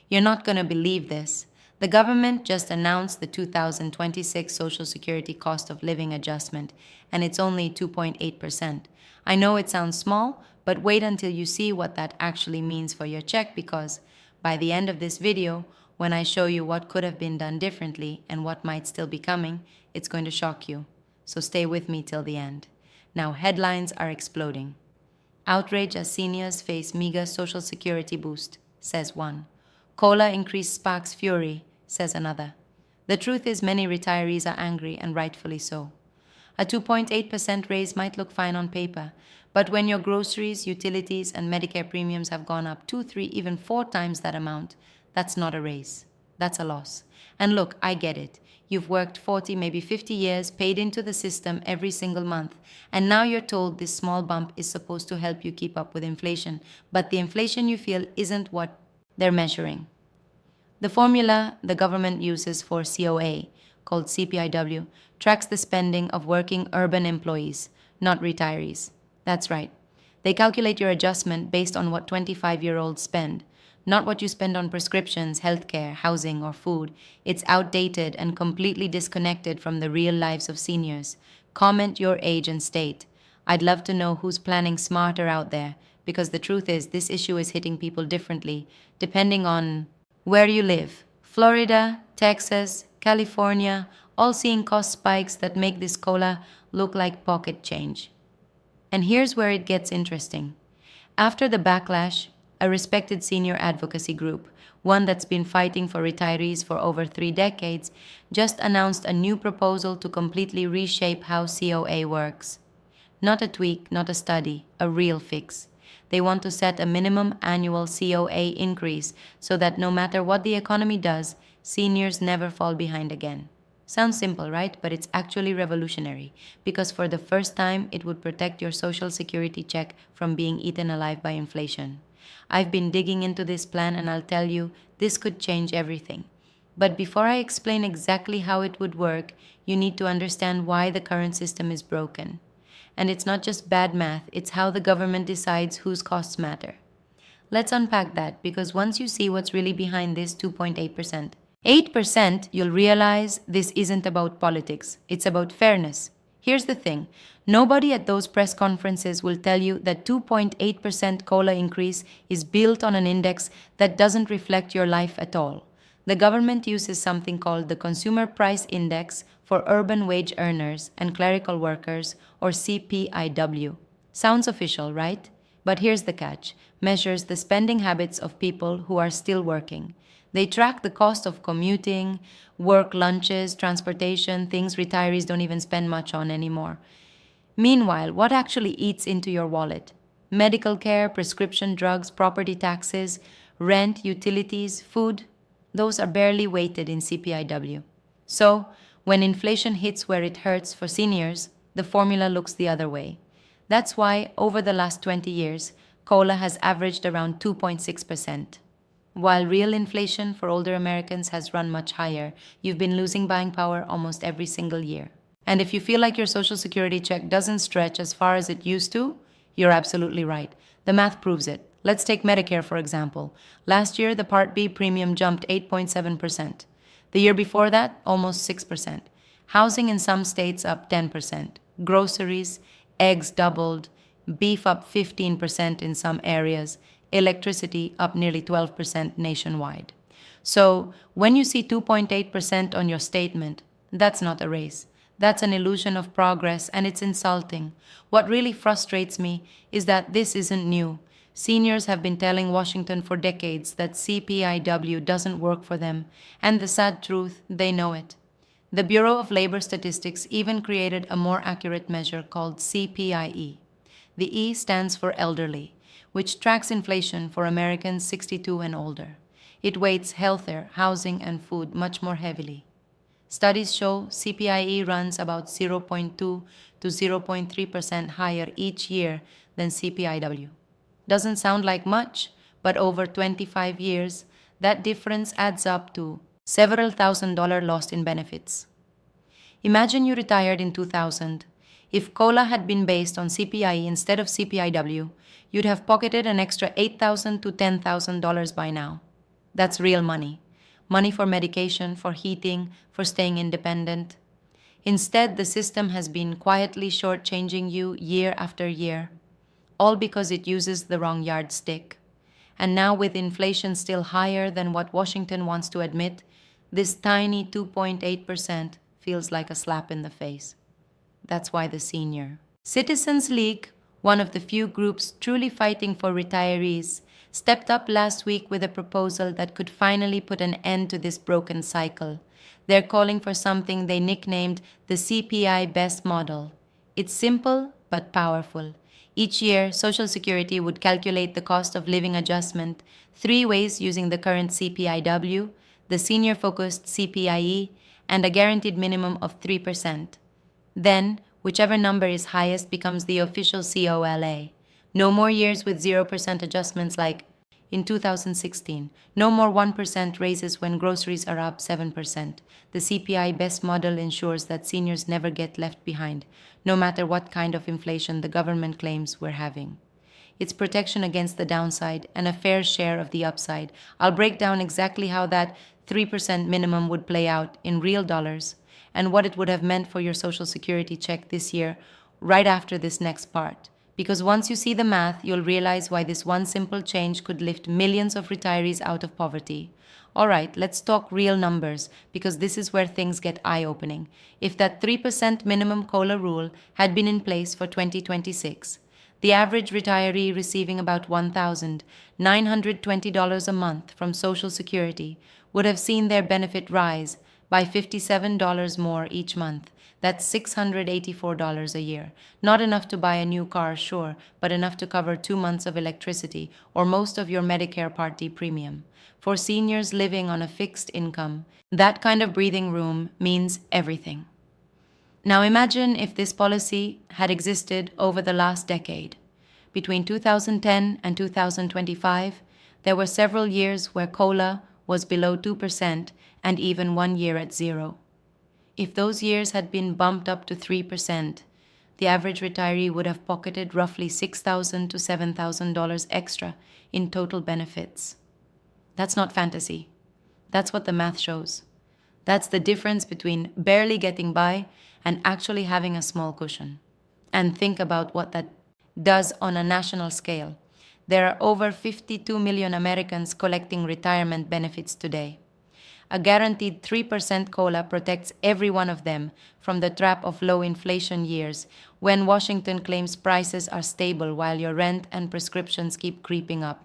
You're not going to believe this. The government just announced the 2026 Social Security Cost of Living Adjustment, and it's only 2.8%. I know it sounds small, but wait until you see what that actually means for your check because by the end of this video, when I show you what could have been done differently and what might still be coming, it's going to shock you. So stay with me till the end. Now, headlines are exploding. Outrage as seniors face meager Social Security boost, says one. COLA increase sparks fury, says another. The truth is many retirees are angry and rightfully so. A 2.8% raise might look fine on paper, but when your groceries, utilities, and Medicare premiums have gone up 2, 3, even 4 times that amount, that's not a raise. That's a loss. And look, I get it. You've worked 40, maybe 50 years, paid into the system every single month, and now you're told this small bump is supposed to help you keep up with inflation, but the inflation you feel isn't what they're measuring. The formula the government uses for COA, called CPI-W, tracks the spending of working urban employees, not retirees. That's right. They calculate your adjustment based on what 25-year-olds spend, not what you spend on prescriptions, healthcare, housing, or food. It's outdated and completely disconnected from the real lives of seniors. Comment your age and state. I'd love to know who's planning smarter out there, because the truth is this issue is hitting people differently, depending on where you live. Florida, Texas, California, all seeing cost spikes that make this COLA look like pocket change. And here's where it gets interesting. After the backlash, a respected senior advocacy group, one that's been fighting for retirees for over 3 decades, just announced a new proposal to completely reshape how COA works. Not a tweak, not a study, a real fix. They want to set a minimum annual COA increase so that no matter what the economy does, seniors never fall behind again. Sounds simple, right? But it's actually revolutionary because for the first time, it would protect your Social Security check from being eaten alive by inflation. I've been digging into this plan and I'll tell you, this could change everything. But before I explain exactly how it would work, you need to understand why the current system is broken. And it's not just bad math, it's how the government decides whose costs matter. Let's unpack that because once you see what's really behind this 2.8%, 8%, you'll realize this isn't about politics, it's about fairness. Here's the thing, nobody at those press conferences will tell you that 2.8% COLA increase is built on an index that doesn't reflect your life at all. The government uses something called the Consumer Price Index for urban wage earners and clerical workers, or CPI-W. Sounds official, right? But here's the catch. Measures the spending habits of people who are still working. They track the cost of commuting, work lunches, transportation, things retirees don't even spend much on anymore. Meanwhile, what actually eats into your wallet? Medical care, prescription drugs, property taxes, rent, utilities, food, those are barely weighted in CPI-W. So, when inflation hits where it hurts for seniors, the formula looks the other way. That's why, over the last 20 years, COLA has averaged around 2.6%. While real inflation for older Americans has run much higher, you've been losing buying power almost every single year. And if you feel like your Social Security check doesn't stretch as far as it used to, you're absolutely right. The math proves it. Let's take Medicare, for example. Last year, the Part B premium jumped 8.7%. The year before that, almost 6%. Housing in some states up 10%. Groceries, eggs doubled, beef up 15% in some areas, electricity up nearly 12% nationwide. So, when you see 2.8% on your statement, that's not a raise. That's an illusion of progress and it's insulting. What really frustrates me is that this isn't new. Seniors have been telling Washington for decades that CPI-W doesn't work for them, and the sad truth, they know it. The Bureau of Labor Statistics even created a more accurate measure called CPIE. The E stands for elderly, which tracks inflation for Americans 62 and older. It weights healthcare, housing, and food much more heavily. Studies show CPIE runs about 0.2 to 0.3% higher each year than CPI-W. Doesn't sound like much, but over 25 years, that difference adds up to several $1,000s lost in benefits. Imagine you retired in 2000. If COLA had been based on CPIE instead of CPI-W, you'd have pocketed an extra $8,000 to $10,000 by now. That's real money. Money for medication, for heating, for staying independent. Instead, the system has been quietly shortchanging you year after year, all because it uses the wrong yardstick. And now, with inflation still higher than what Washington wants to admit, this tiny 2.8% feels like a slap in the face. That's why the senior Citizens League, one of the few groups truly fighting for retirees, stepped up last week with a proposal that could finally put an end to this broken cycle. They're calling for something they nicknamed the CPI-Best model. It's simple but powerful. Each year, Social Security would calculate the cost of living adjustment three ways using the current CPIW, the senior-focused CPIE, and a guaranteed minimum of 3%. Then, whichever number is highest becomes the official COLA. No more years with 0% adjustments like in 2016. No more 1% raises when groceries are up 7%. The CPI Best model ensures that seniors never get left behind, no matter what kind of inflation the government claims we're having. It's protection against the downside and a fair share of the upside. I'll break down exactly how that 3% minimum would play out in real dollars and what it would have meant for your Social Security check this year right after this next part. Because once you see the math, you'll realize why this one simple change could lift millions of retirees out of poverty. Alright, let's talk real numbers, because this is where things get eye-opening. If that 3% minimum COLA rule had been in place for 2026, the average retiree receiving about $1,920 a month from Social Security would have seen their benefit rise by $57 more each month. That's $684 a year. Not enough to buy a new car, sure, but enough to cover 2 months of electricity or most of your Medicare Part D premium. For seniors living on a fixed income, that kind of breathing room means everything. Now imagine if this policy had existed over the last decade. Between 2010 and 2025, there were several years where COLA was below 2% and even 1 year at 0. If those years had been bumped up to 3%, the average retiree would have pocketed roughly $6,000 to $7,000 extra in total benefits. That's not fantasy. That's what the math shows. That's the difference between barely getting by and actually having a small cushion. And think about what that does on a national scale. There are over 52 million Americans collecting retirement benefits today. A guaranteed 3% COLA protects every one of them from the trap of low inflation years when Washington claims prices are stable while your rent and prescriptions keep creeping up.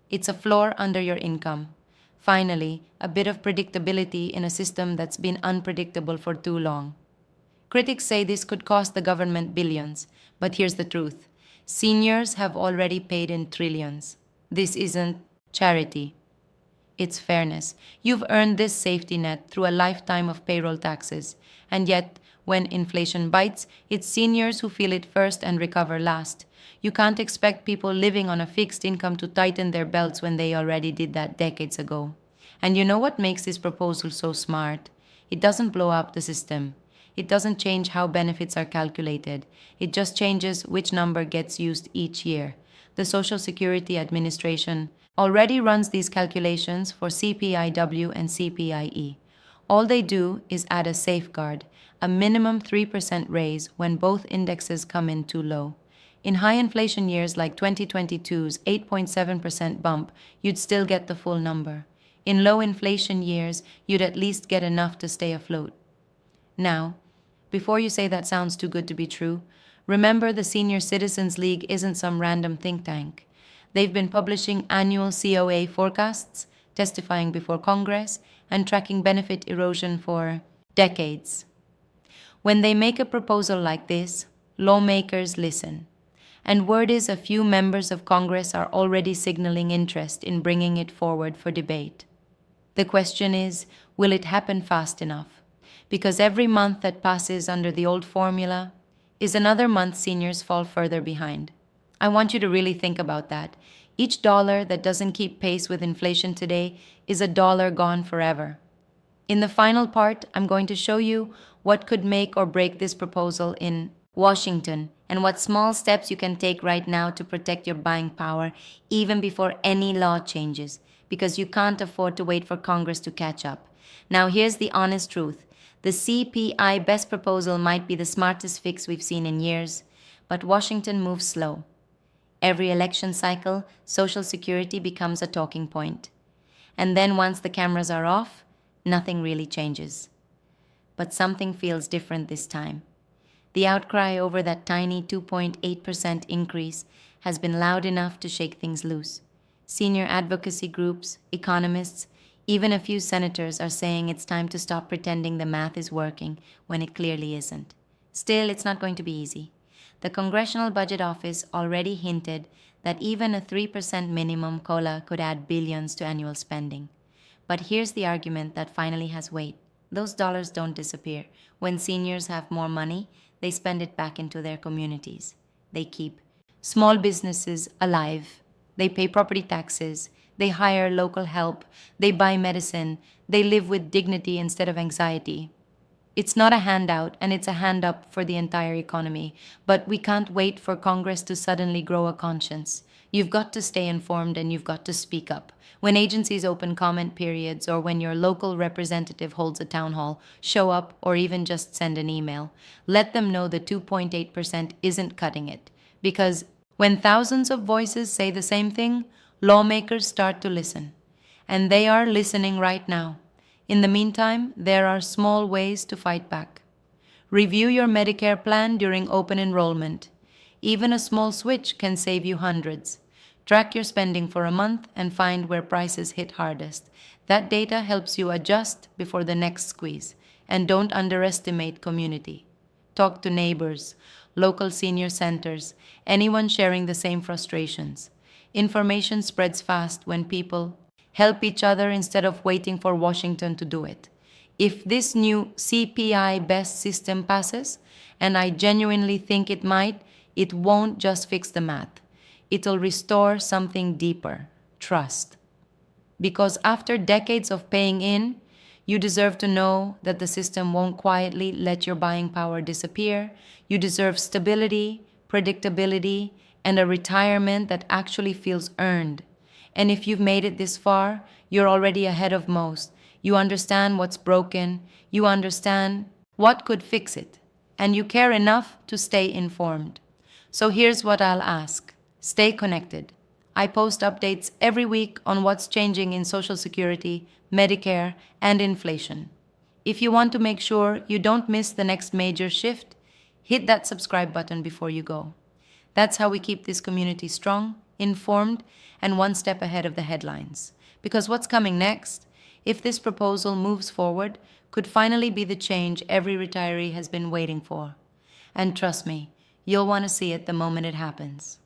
It's a floor under your income. Finally, a bit of predictability in a system that's been unpredictable for too long. Critics say this could cost the government billions, but here's the truth. Seniors have already paid in trillions. This isn't charity. It's fairness. You've earned this safety net through a lifetime of payroll taxes. And yet, when inflation bites, it's seniors who feel it first and recover last. You can't expect people living on a fixed income to tighten their belts when they already did that decades ago. And you know what makes this proposal so smart? It doesn't blow up the system. It doesn't change how benefits are calculated. It just changes which number gets used each year. The Social Security Administration already runs these calculations for CPIW and CPIE. All they do is add a safeguard, a minimum 3% raise when both indexes come in too low. In high inflation years like 2022's 8.7% bump, you'd still get the full number. In low inflation years, you'd at least get enough to stay afloat. Now, before you say that sounds too good to be true, remember the Senior Citizens League isn't some random think tank. They've been publishing annual COA forecasts, testifying before Congress, and tracking benefit erosion for decades. When they make a proposal like this, lawmakers listen. And word is a few members of Congress are already signaling interest in bringing it forward for debate. The question is, will it happen fast enough? Because every month that passes under the old formula is another month seniors fall further behind. I want you to really think about that. Each dollar that doesn't keep pace with inflation today is a dollar gone forever. In the final part, I'm going to show you what could make or break this proposal in Washington and what small steps you can take right now to protect your buying power even before any law changes. because you can't afford to wait for Congress to catch up. Now, here's the honest truth. The CPI-Best proposal might be the smartest fix we've seen in years, but Washington moves slow. Every election cycle, Social Security becomes a talking point. And then once the cameras are off, nothing really changes. But something feels different this time. The outcry over that tiny 2.8% increase has been loud enough to shake things loose. Senior advocacy groups, economists, even a few senators are saying it's time to stop pretending the math is working when it clearly isn't. Still, it's not going to be easy. The Congressional Budget Office already hinted that even a 3% minimum COLA could add billions to annual spending. But here's the argument that finally has weight. Those dollars don't disappear. When seniors have more money, they spend it back into their communities. They keep small businesses alive. They pay property taxes. They hire local help. They buy medicine. They live with dignity instead of anxiety. It's not a handout, and it's a hand up for the entire economy. But we can't wait for Congress to suddenly grow a conscience. You've got to stay informed and you've got to speak up. When agencies open comment periods or when your local representative holds a town hall, show up or even just send an email. Let them know the 2.8% isn't cutting it. Because when thousands of voices say the same thing, lawmakers start to listen. And they are listening right now. In the meantime, there are small ways to fight back. Review your Medicare plan during open enrollment. Even a small switch can save you hundreds. Track your spending for a month and find where prices hit hardest. That data helps you adjust before the next squeeze. And don't underestimate community. Talk to neighbors, local senior centers, anyone sharing the same frustrations. Information spreads fast when people help each other instead of waiting for Washington to do it. If this new CPI-Best system passes, and I genuinely think it might, it won't just fix the math. It'll restore something deeper, trust. Because after decades of paying in, you deserve to know that the system won't quietly let your buying power disappear. You deserve stability, predictability, and a retirement that actually feels earned. And if you've made it this far, you're already ahead of most. You understand what's broken, you understand what could fix it, and you care enough to stay informed. So here's what I'll ask. Stay connected. I post updates every week on what's changing in Social Security, Medicare, and inflation. If you want to make sure you don't miss the next major shift, hit that subscribe button before you go. That's how we keep this community strong, informed, and one step ahead of the headlines. Because what's coming next, if this proposal moves forward, could finally be the change every retiree has been waiting for. And trust me, you'll want to see it the moment it happens.